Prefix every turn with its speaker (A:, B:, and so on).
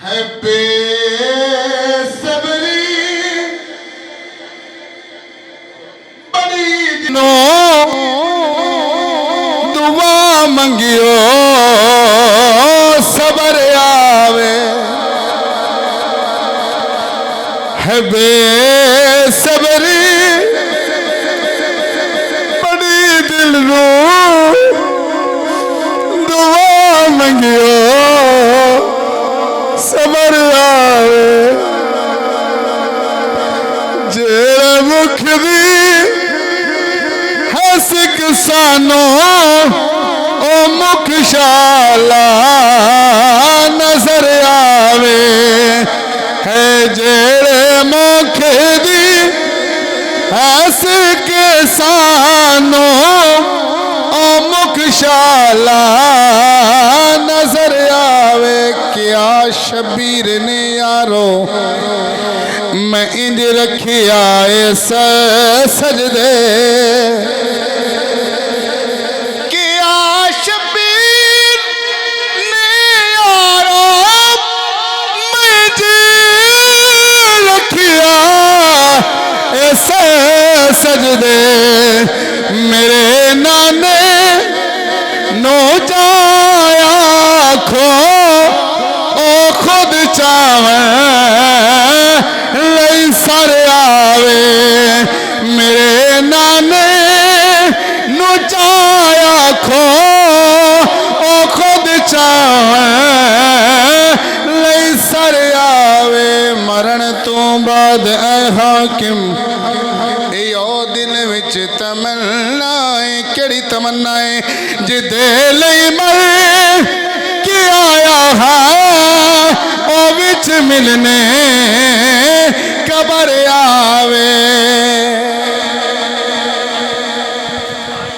A: है बेसब्री बड़ी दिनों दुआ मंगियो सबर आवे है बेसब्री बड़ी दिल रो दुआ मंगियो सबर आवे जेड़ा मुख दी हस किसानो ओ मुख शाला नजर आवे है जेड़े मुख दी हस किसानो ओ मुख शाला नजर आवे। क्या शबीर ने यारो मैं इंज रखिया सजदे क्या शबीर ने यारो मैं इंज रखिया सजदे मेरे नाने नो जाया खो खुद चावे लई सर आवे मेरे नाने नु चाया खो ओ खुद चावे लई सर आवे। मरण तो बाद ऐ हाकिम यो दिल विच तमन्नाए केड़ी तमन्नाए जिदे लई मर के आया है ओ विच मिलने कबर आवे।